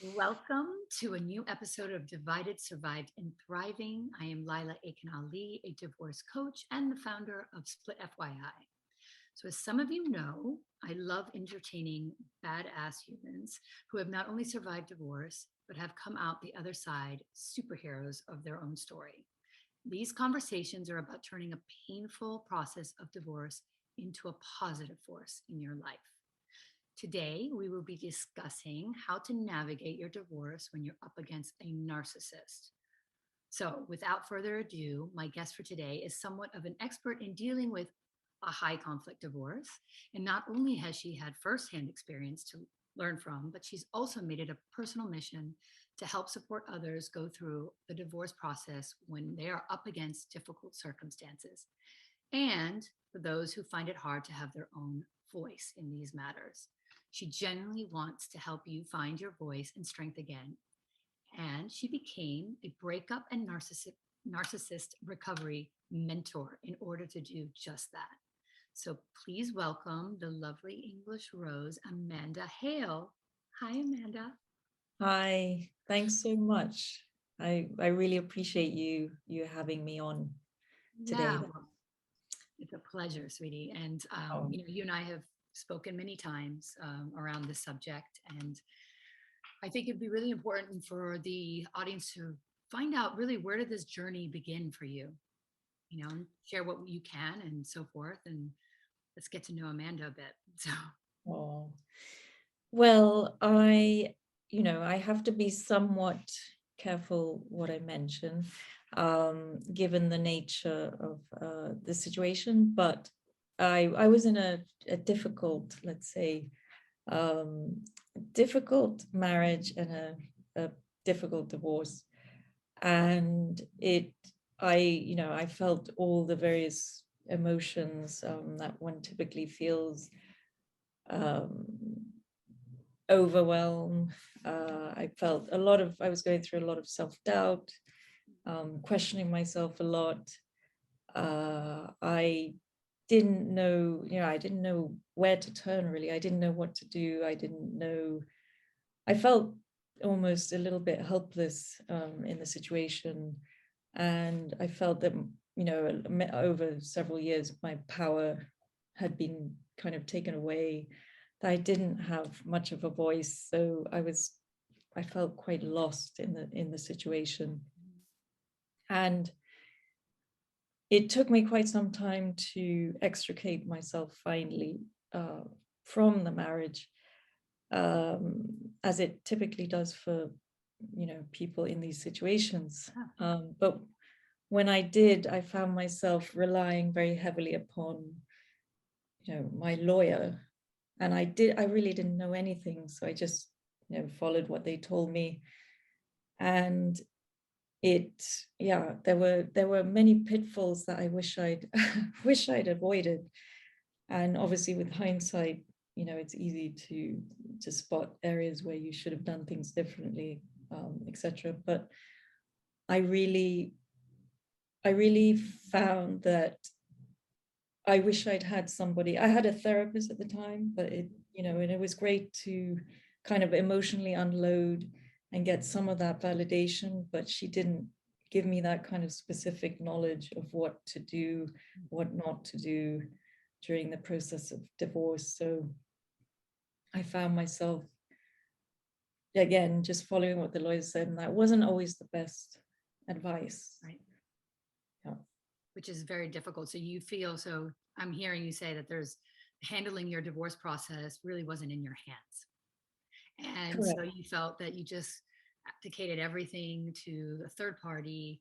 Welcome to a new episode of Divided, Survived, and Thriving. I am Laila Aitken, a divorce coach and the founder of Split FYI. So, as some of you know, I love entertaining badass humans who have not only survived divorce, but have come out the other side superheroes of their own story. These conversations are about turning a painful process of divorce into a positive force in your life. Today, we will be discussing how to navigate your divorce when you're up against a narcissist. So, without further ado, my guest for today is somewhat of an expert in dealing with a high conflict divorce. And not only has she had firsthand experience to learn from, but she's also made it a personal mission to help support others go through the divorce process when they are up against difficult circumstances. And for those who find it hard to have their own voice in these matters. She genuinely wants to help you find your voice and strength again. And she became a breakup and narcissist recovery mentor in order to do just that. So please welcome the lovely English Rose, Amanda Hale. Hi, Amanda. Hi, thanks so much. I really appreciate you having me on Yeah, today. well, it's a pleasure, sweetie. And Oh, you and I have spoken many times around this subject, and I think it'd be really important for the audience to find out really where did this journey begin for you, and share what you can and so forth. And let's get to know Amanda a bit. So, oh. Well, I have to be somewhat careful what I mention, given the nature of the situation. But I was in a difficult, let's say, difficult marriage and a difficult divorce. And I felt all the various emotions that one typically feels, um, overwhelm. I was going through a lot of self-doubt, questioning myself a lot. I didn't know where to turn really. I didn't know what to do. I felt almost a little bit helpless in the situation. And I felt that, over several years, my power had been kind of taken away, that I didn't have much of a voice. So I felt quite lost in the situation. And it took me quite some time to extricate myself finally uh, from the marriage, as it typically does for people in these situations. But when I did, I found myself relying very heavily upon my lawyer, and I really didn't know anything, so I just followed what they told me. And it yeah, there were many pitfalls that I wish I'd wish I'd avoided. And obviously with hindsight, it's easy to spot areas where you should have done things differently, etc. But I really I really found that I wish I'd had somebody. I had a therapist at the time, but and it was great to kind of emotionally unload and get some of that validation, but she didn't give me that kind of specific knowledge of what to do, what not to do during the process of divorce. So I found myself again just following what the lawyer said, and that wasn't always the best advice. right, Yeah. which is very difficult. So you feel so. I'm hearing you say that there's handling your divorce process really wasn't in your hands, and so Correct. you felt that you just abdicated everything to the third party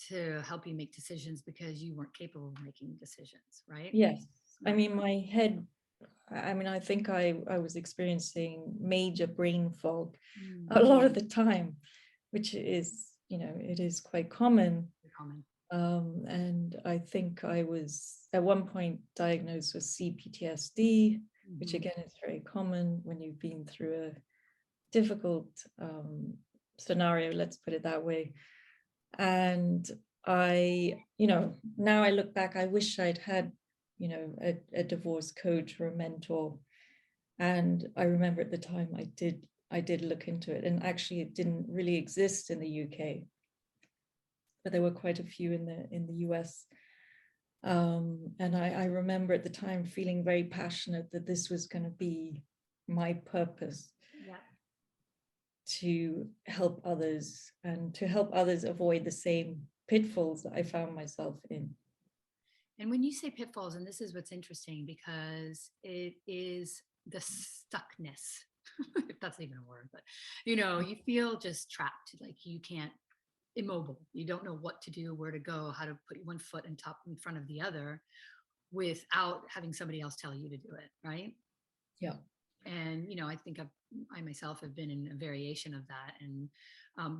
to help you make decisions because you weren't capable of making decisions, right? Yes. I Okay. mean, I think I was experiencing major brain fog a Mm, lot of the time, which is, it is quite common. very common. And I think I was at one point diagnosed with CPTSD, which Mhm. again is very common when you've been through a difficult scenario, let's put it that way. And now I look back, I wish I'd had, a divorce coach or a mentor. And I remember at the time I did look into it, and actually it didn't really exist in the UK, but there were quite a few in the US. And I remember at the time feeling very passionate that this was going to be my purpose. Yeah. To help others, and to help others avoid the same pitfalls that I found myself in. And when you say pitfalls, and this is what's interesting, because it is the stuckness, if that's even a word, but you feel just trapped, like you can't, immobile. You don't know what to do, where to go, how to put one foot in front of the other without having somebody else tell you to do it, right? Yeah. And I think I myself have been in a variation of that, and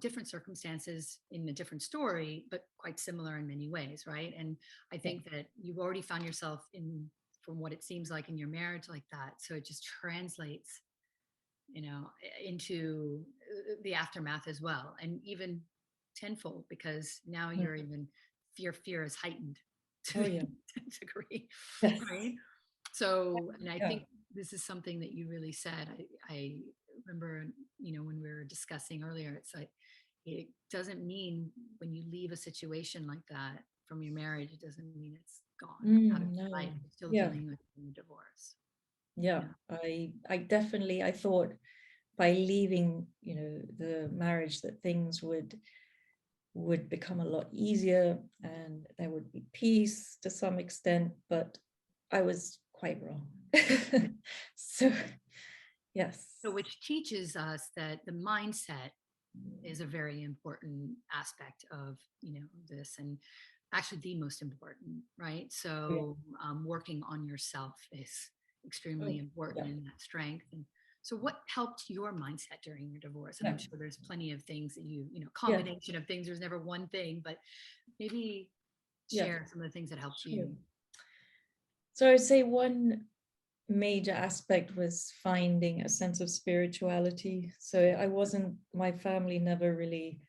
different circumstances in a different story, but quite similar in many ways, right? And I think that you've already found yourself in, from what it seems like, in your marriage like that, so it just translates into the aftermath as well, and even tenfold, because now you're even, your fear is heightened to Oh, yeah. a degree, Yes. right? So, and I Yeah. think this is something that you really said. I remember, when we were discussing earlier, it's like, it doesn't mean when you leave a situation like that from your marriage, it doesn't mean it's gone out of your life. You're still dealing with the divorce. Yeah. I definitely, I thought by leaving, the marriage, that things would become a lot easier and there would be peace to some extent, but I was quite wrong. So, yes. So, which teaches us that the mindset is a very important aspect of this, and actually the most important, right? So working on yourself is extremely important in that strength. And so what helped your mindset during your divorce? And I'm sure there's plenty of things that combination of things, there's never one thing, but maybe share some of the things that helped you. So I would say one major aspect was finding a sense of spirituality. So my family never really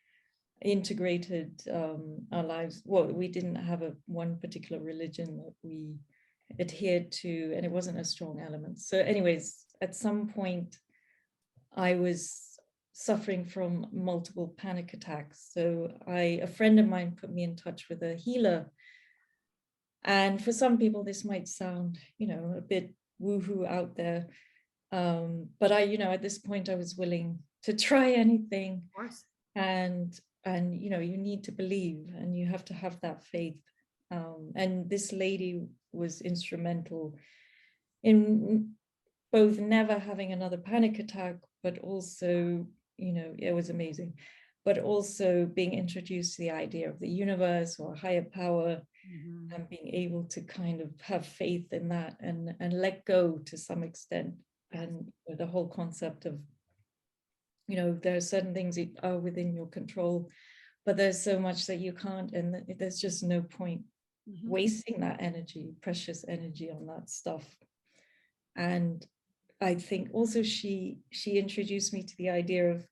integrated our lives. Well, we didn't have one particular religion that we adhered to, and it wasn't a strong element. So anyways, at some point I was suffering from multiple panic attacks. So a friend of mine put me in touch with a healer. And for some people this might sound, a bit woohoo out there. But at this point I was willing to try anything. Of course. And you need to believe, and you have to have that faith. And this lady was instrumental in both never having another panic attack, but also, it was amazing, but also being introduced to the idea of the universe or higher power, and being able to kind of have faith in that and let go to some extent. And the whole concept of, there are certain things that are within your control, but there's so much that you can't, and there's just no point wasting that energy, precious energy, on that stuff. And I think also she introduced me to the idea of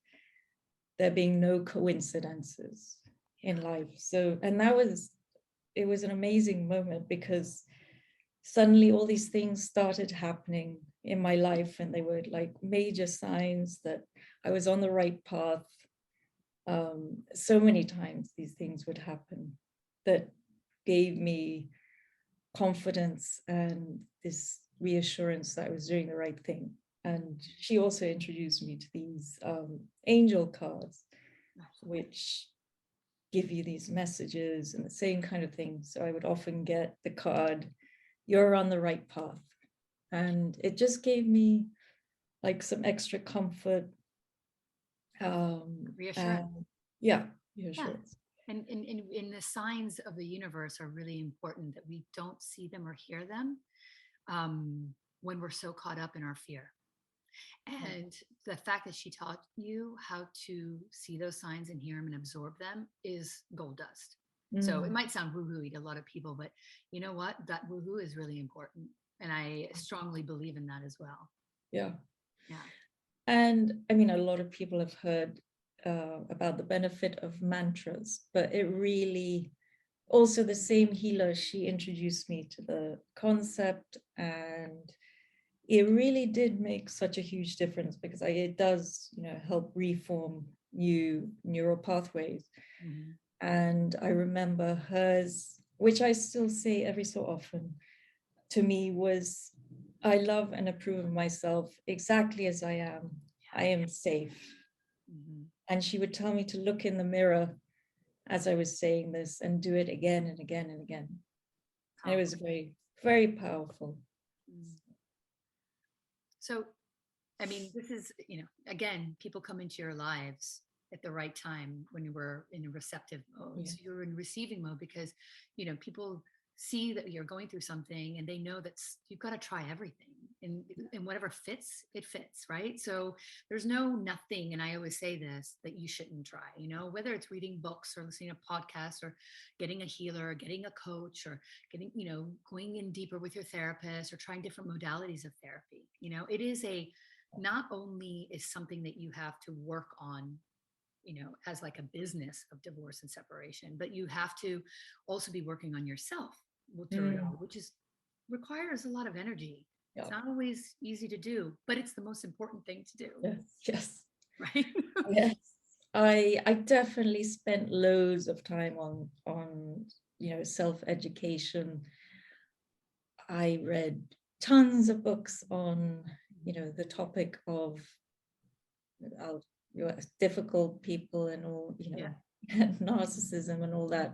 there being no coincidences in life. So, and it was an amazing moment, because suddenly all these things started happening in my life, and they were like major signs that I was on the right path. So many times these things would happen that gave me confidence and this reassurance that I was doing the right thing. And she also introduced me to these angel cards, which give you these messages and the same kind of thing. So I would often get the card, "You're on the right path." And it just gave me like some extra comfort. Reassurance. Reassurance. And in the signs of the universe are really important, that we don't see them or hear them when we're so caught up in our fear. And the fact that she taught you how to see those signs and hear them and absorb them is gold dust. So it might sound woohoo to a lot of people, but you know what? That woohoo is really important. And I strongly believe in that as well. Yeah. Yeah. And I mean, a lot of people have heard about the benefit of mantras, but it really, also the same healer, she introduced me to the concept, and it really did make such a huge difference, because it does, help reform new neural pathways. Mm-hmm. And I remember hers, which I still say every so often, to me was, I love and approve of myself exactly as I am. I am safe. Mm-hmm. And she would tell me to look in the mirror as I was saying this and do it again and again and again. And it was very, very powerful. Mm. So, I mean, this is, again, people come into your lives at the right time when you were in a receptive mode. Yeah. So you're in receiving mode because, people see that you're going through something and they know that you've got to try everything, and whatever fits, it fits, right? So there's nothing, and I always say this, that you shouldn't try, whether it's reading books or listening to podcasts or getting a healer or getting a coach or getting, going in deeper with your therapist or trying different modalities of therapy. It is not only is something that you have to work on, as like a business of divorce and separation, but you have to also be working on yourself through it all, which requires a lot of energy. It's not always easy to do, but it's the most important thing to do. Yes. Right. Yes. I definitely spent loads of time on self-education. I read tons of books on the topic of difficult people and all, narcissism and all that.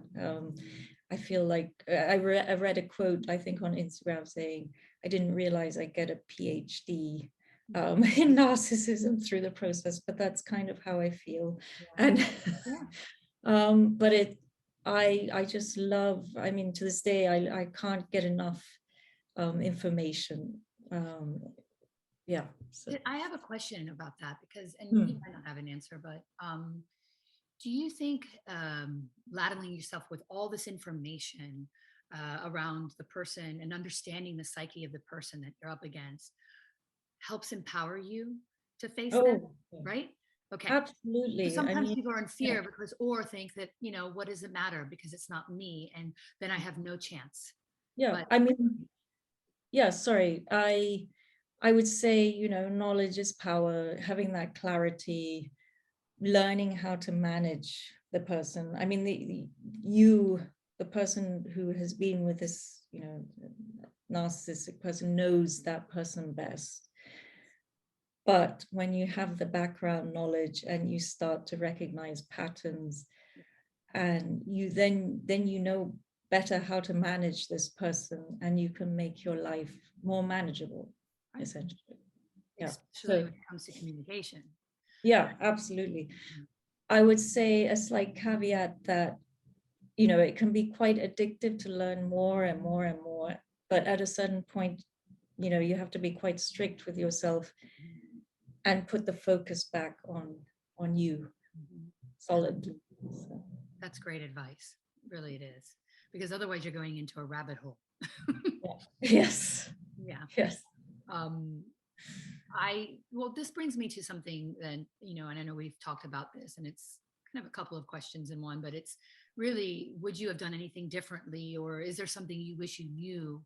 I feel like I read a quote, I think, on Instagram saying, I didn't realize I get a PhD in narcissism through the process, but that's kind of how I feel. And but I just love, I mean, to this day, I can't get enough information. Yeah. So. I have a question about that because, and you might not have an answer, but do you think ladling yourself with all this information around the person and understanding the psyche of the person that you're up against helps empower you to face them? Right? Okay. Absolutely. So sometimes I mean, people are in fear because, or think that, what does it matter because it's not me, and then I have no chance. Yeah. But I mean, yeah, sorry. I would say, knowledge is power, having that clarity, learning how to manage the person. I mean, the person who has been with this, narcissistic person knows that person best. But when you have the background knowledge and you start to recognize patterns, and you then better how to manage this person, and you can make your life more manageable, essentially. Especially when it comes to communication. Yeah, absolutely. I would say a slight caveat that, it can be quite addictive to learn more and more and more, but at a certain point, you have to be quite strict with yourself and put the focus back on you solidly. So. That's great advice. Really, it is. Because otherwise you're going into a rabbit hole. Yes. Yeah. Yes. Well, this brings me to something that, and I know we've talked about this, and it's kind of a couple of questions in one, but it's really, would you have done anything differently? Or is there something you wish you knew,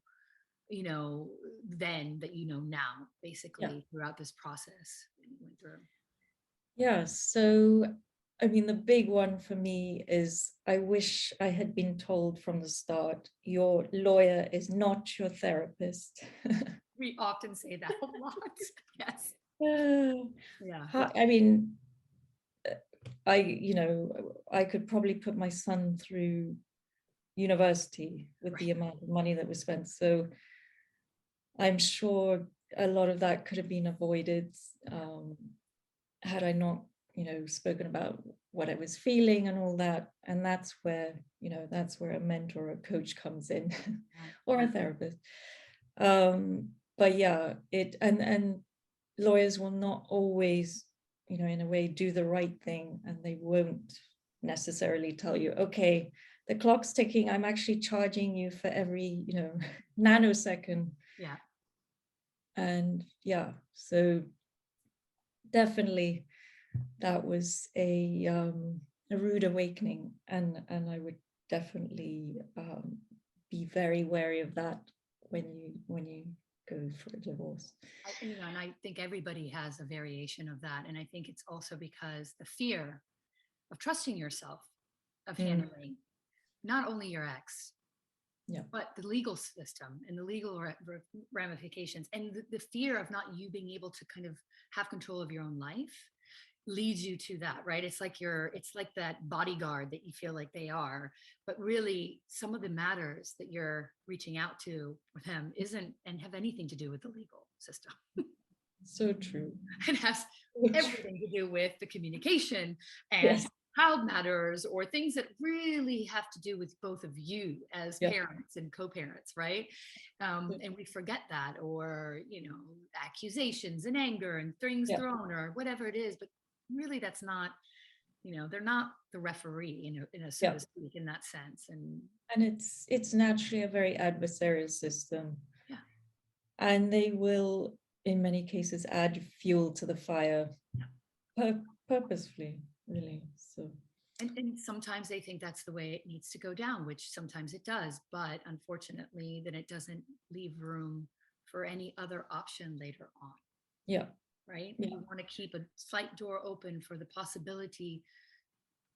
then that you know now, basically, throughout this process that you went through? Yeah. So, I mean, the big one for me is, I wish I had been told from the start, your lawyer is not your therapist. We often say that a lot. Yes. Yeah. I mean, I could probably put my son through university with the amount of money that was spent. So I'm sure a lot of that could have been avoided had I not, spoken about what I was feeling and all that. And that's where, a mentor or a coach comes in, or a therapist. But yeah, and lawyers will not always, in a way, do the right thing, and they won't necessarily tell you, okay, the clock's ticking, I'm actually charging you for every, nanosecond. Yeah. And yeah, so definitely that was a rude awakening, and I would definitely be very wary of that when you go for a divorce. And I think everybody has a variation of that. And I think it's also because the fear of trusting yourself, of handling not only your ex, Yeah. but the legal system and the legal ramifications, and the fear of not you being able to kind of have control of your own life leads you to that, right? It's like that bodyguard that you feel like they are, but really some of the matters that you're reaching out to with them isn't and have anything to do with the legal system. So true. It has everything to do with the communication and Yes. child matters, or things that really have to do with both of you as parents and co-parents, right? And we forget that, or accusations and anger and things thrown or whatever it is, but really that's not, they're not the referee in a so to speak, in that sense. And it's naturally a very adversarial system, and they will in many cases add fuel to the fire purposefully, really. So and sometimes they think that's the way it needs to go down, which sometimes it does, but unfortunately then it doesn't leave room for any other option later on. Right? You want to keep a slight door open for the possibility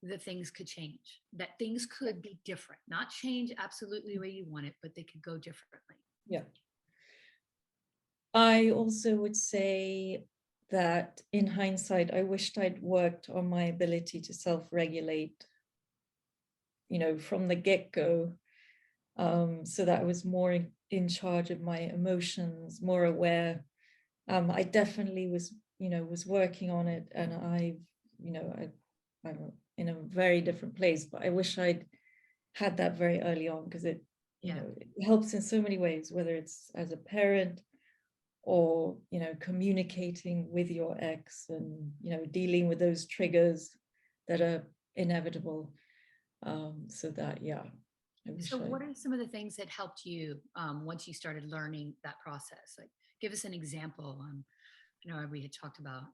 that things could change, that things could be different, not change absolutely the way you want it, but they could go differently. I also would say that in hindsight, I wished I'd worked on my ability to self-regulate, from the get-go, so that I was more in charge of my emotions, more aware. I definitely was working on it, and I'm in a very different place, but I wish I'd had that very early on, because it helps in so many ways, whether it's as a parent or communicating with your ex and dealing with those triggers that are inevitable. So that what are some of the things that helped you once you started learning that process? Like, give us an example. We had talked about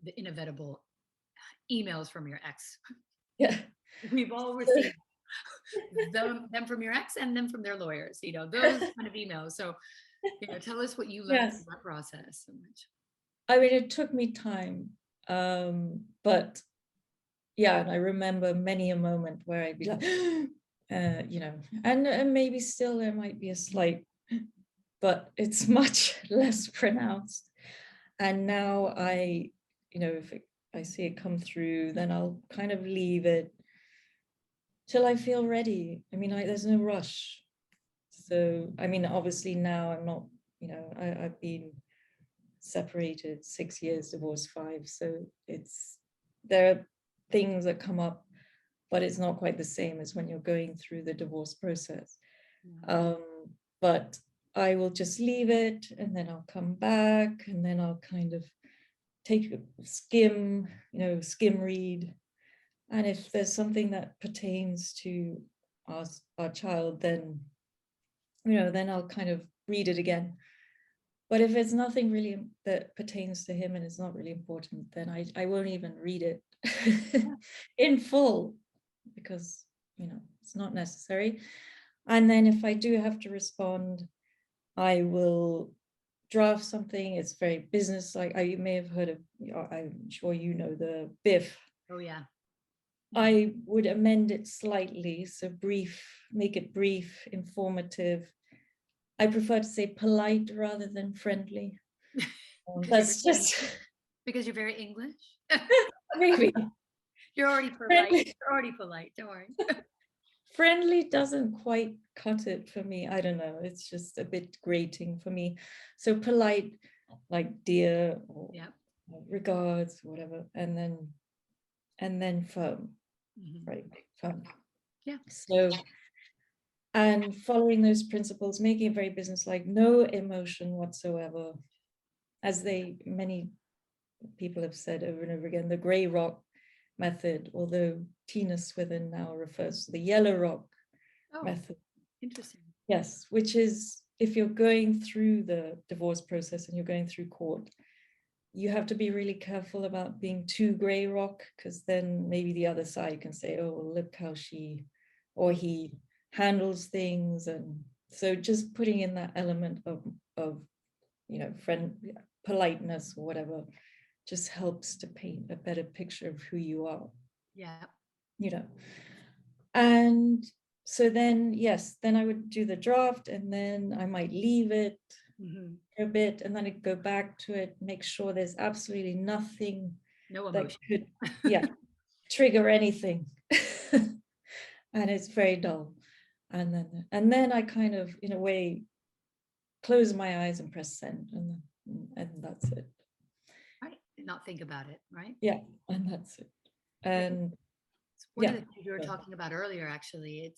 the inevitable emails from your ex. We've all received them from your ex and them from their lawyers, those kind of emails. So tell us what you learned from that process. I mean, it took me time, but and I remember many a moment where I'd be like and maybe still there might be a slight, but it's much less pronounced. And now if I see it come through, then I'll kind of leave it till I feel ready. I mean, there's no rush. So, I mean, obviously now I'm not, I've been separated 6 years, divorced 5. So there are things that come up, but it's not quite the same as when you're going through the divorce process. But I will just leave it, and then I'll come back, and then I'll kind of skim read. And if there's something that pertains to our child, then I'll kind of read it again. But if it's nothing really that pertains to him and it's not really important, then I won't even read it in full, because it's not necessary. And then if I do have to respond, I will draft something. It's very business-like. You may have heard of, I'm sure the BIF. Oh yeah. I would amend it slightly, so brief, make it brief, informative. I prefer to say polite rather than friendly. That's just because you're very English. Maybe you're already polite. You're already polite. Don't worry. Friendly doesn't quite cut it for me. I don't know. It's just a bit grating for me. So polite, like dear, or regards, whatever, and then firm, right? Firm. So, and following those principles, making it very businesslike, no emotion whatsoever, as many people have said over and over again, the gray rock method, although Tina Swithin now refers to the yellow rock method. Interesting. Yes, which is, if you're going through the divorce process and you're going through court, you have to be really careful about being too gray rock, because then maybe the other side can say, oh, look how she or he handles things, and So just putting in that element of friend politeness or whatever just helps to paint a better picture of who you are. Yeah. And so then, yes, then I would do the draft, and then I might leave it for a bit, and then I'd go back to it, make sure there's absolutely nothing that could trigger anything. And it's very dull. And then I kind of, in a way, close my eyes and press send, and that's it. Right. And not think about it, right? Yeah, and that's it. And one of the things you were talking about earlier, actually,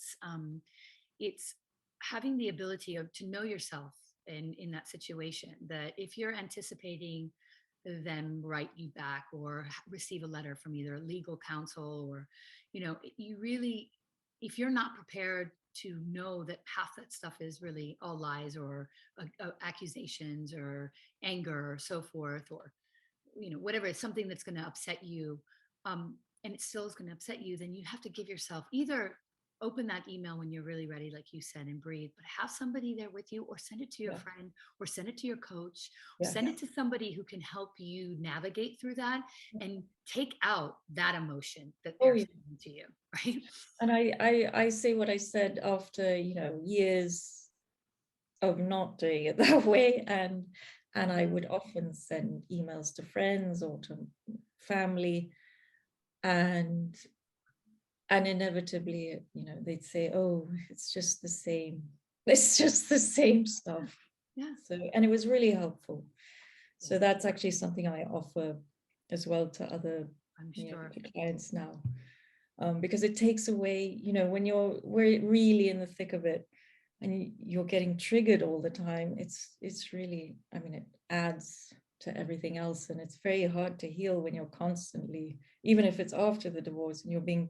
it's having the ability to know yourself in that situation, that if you're anticipating them write you back or receive a letter from either legal counsel, or you really, if you're not prepared to know that half that stuff is really all lies or accusations or anger or so forth, or whatever, it's something that's going to upset you, and it still is going to upset you, then you have to give yourself, either open that email when you're really ready, like you said, and breathe, but have somebody there with you, or send it to your friend, or send it to your coach, or send it to somebody who can help you navigate through that and take out that emotion that they're sending to you, right? And I say what I said after, years of not doing it that way, and I would often send emails to friends or to family, and inevitably, they'd say, oh, it's just the same stuff. So, and it was really helpful. So that's actually something I offer as well to other clients now, because it takes away, when we're really in the thick of it and you're getting triggered all the time, it's really, it adds to everything else, and it's very hard to heal when you're constantly, even if it's after the divorce and you're being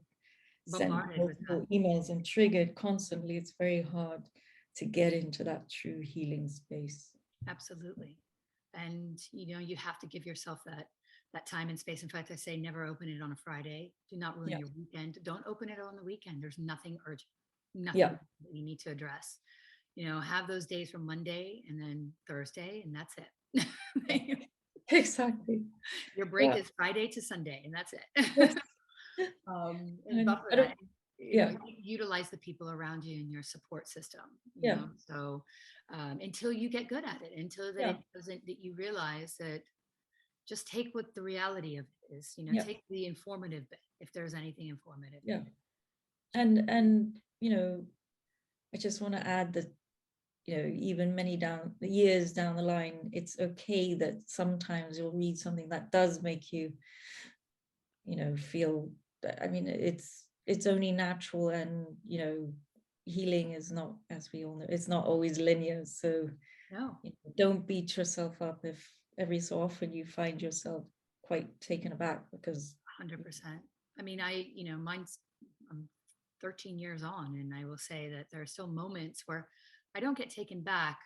sent multiple emails and triggered constantly, it's very hard to get into that true healing space. Absolutely. And you have to give yourself that time and space. In fact, I say never open it on a Friday. Do not ruin your weekend. Don't open it on the weekend. There's nothing urgent, nothing that you need to address. Have those days from Monday and then Thursday, and that's it. Exactly. Your break is Friday to Sunday, and that's it. And buffer that. Utilize the people around you in your support system. So until you get good at it, until that it doesn't, that you realize that, just take what the reality of it is. Take the informative bit, if there's anything informative. And I just want to add that even many years down the line, it's okay that sometimes you'll read something that does make you feel, it's only natural, and healing is not, as we all know, it's not always linear. So don't beat yourself up if every so often you find yourself quite taken aback, because 100%. I'm 13 years on, and I will say that there are still moments where I don't get taken back.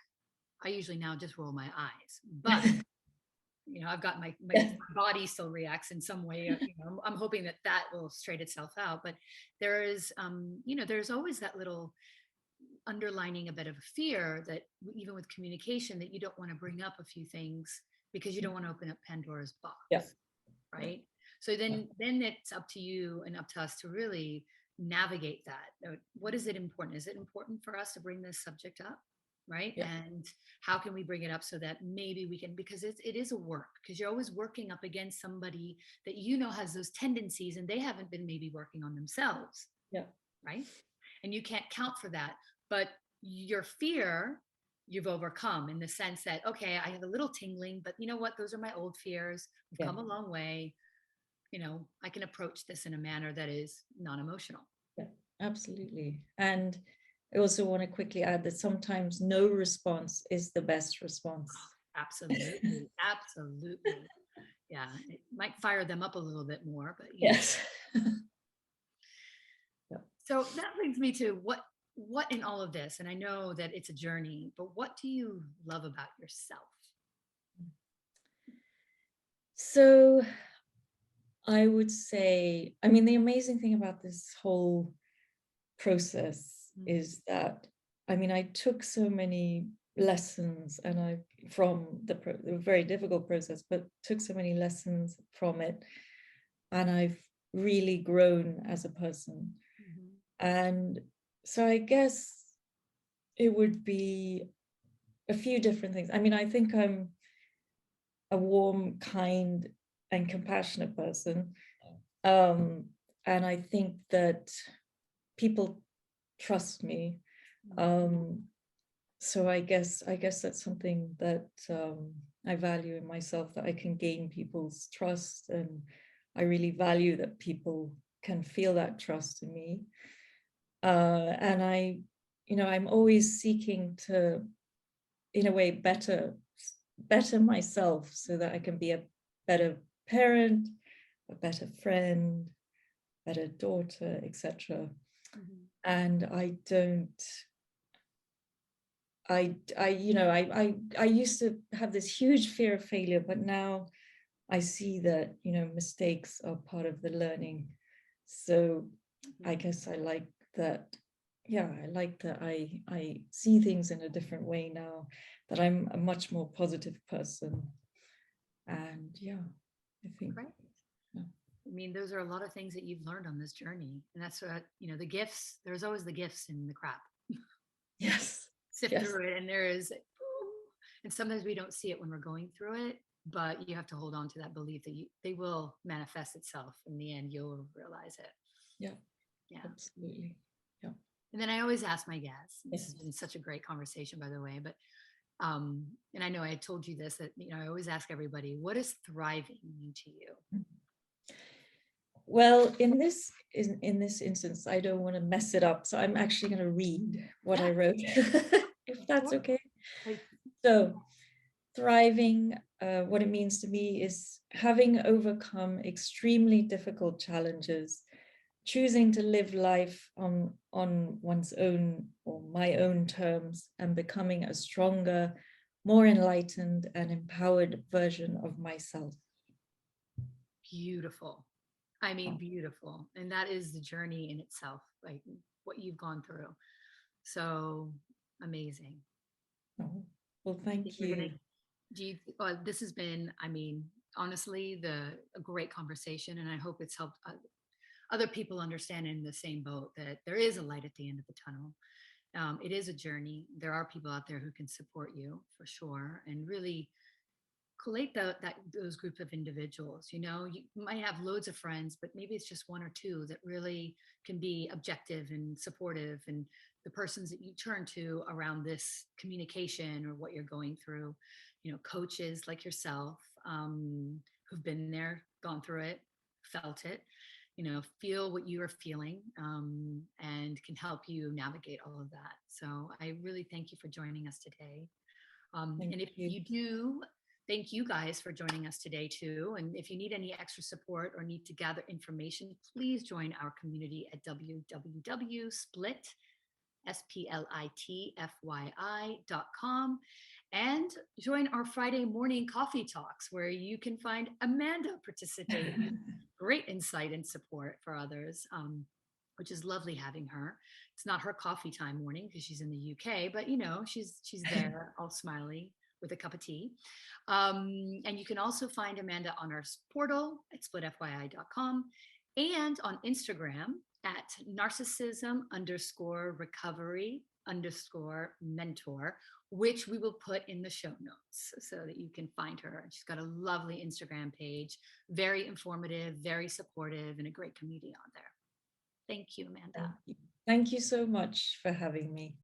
I usually now just roll my eyes, but I've got my body still reacts in some way. I'm hoping that will straighten itself out. But there is, there's always that little underlining a bit of a fear that even with communication, that you don't want to bring up a few things because you don't want to open up Pandora's box, right? So then it's up to you and up to us to really navigate that. What is it important? Is it important for us to bring this subject up? Right. And how can we bring it up so that maybe we can, because it is a work, because you're always working up against somebody that has those tendencies, and they haven't been maybe working on themselves. Right. And you can't count for that. But your fear, you've overcome, in the sense that, okay, I have a little tingling, but you know what? Those are my old fears. We've come a long way. I can approach this in a manner that is non-emotional. Yeah, absolutely. And I also want to quickly add that sometimes no response is the best response. Absolutely. Absolutely. Yeah. It might fire them up a little bit more, but yes. So that brings me to what in all of this, and I know that it's a journey, but what do you love about yourself? So I would say, the amazing thing about this whole process is that I mean, I took so many lessons and from the very difficult process, but took so many lessons from it. And I've really grown as a person. Mhm. And so I guess it would be a few different things. I mean, I think I'm a warm, kind, and compassionate person. And I think that people trust me. So I guess that's something that I value in myself, that I can gain people's trust, and I really value that people can feel that trust in me. And I'm always seeking to, in a way, better myself so that I can be a better parent, a better friend, better daughter, etc. Mhm. And I don't I used to have this huge fear of failure, but now I see that, mistakes are part of the learning. So I guess I like that. Yeah, I like that I see things in a different way now, that I'm a much more positive person. And yeah, I think. Great. Yeah. I mean, those are a lot of things that you've learned on this journey. And that's what, the gifts, there's always the gifts in the crap. Yes. Sift Yes. through it, and and sometimes we don't see it when we're going through it, but you have to hold on to that belief that they will manifest itself. In the end, you'll realize it. Yeah, Yeah. absolutely. Yeah. And then I always ask my guests, this Yes. has been such a great conversation, by the way, but and I know I told you this, that I always ask everybody, what does thriving mean to you? Well, in this instance, I don't want to mess it up, so I'm actually going to read what I wrote, if that's okay. So, thriving, what it means to me is having overcome extremely difficult challenges, choosing to live life on one's own or my own terms, and becoming a stronger, more enlightened and empowered version of myself. Beautiful. I mean, beautiful. And that is the journey in itself, like what you've gone through. So amazing. Oh, well, I think thank we're gonna you. this has been, I mean, honestly, a great conversation, and I hope it's helped other people understand in the same boat that there is a light at the end of the tunnel. It is a journey. There are people out there who can support you for sure, and really collate those group of individuals. You might have loads of friends, but maybe it's just one or two that really can be objective and supportive, and the persons that you turn to around this communication or what you're going through. Coaches like yourself, who've been there, gone through it, felt it, feel what you are feeling, and can help you navigate all of that. So I really thank you for joining us today. Thank And if you. you do, thank you guys for joining us today too. And if you need any extra support or need to gather information, please join our community at www.splitfyi.com and join our Friday morning coffee talks, where you can find Amanda participating. Great insight and support for others, which is lovely having her. It's not her coffee time morning because she's in the UK, but she's there all smiley with a cup of tea. And you can also find Amanda on our portal at splitfyi.com and on Instagram at narcissism_recovery_mentor, which we will put in the show notes so that you can find her. She's got a lovely Instagram page, very informative, very supportive, and a great community on there. Thank you, Amanda. Thank you so much for having me.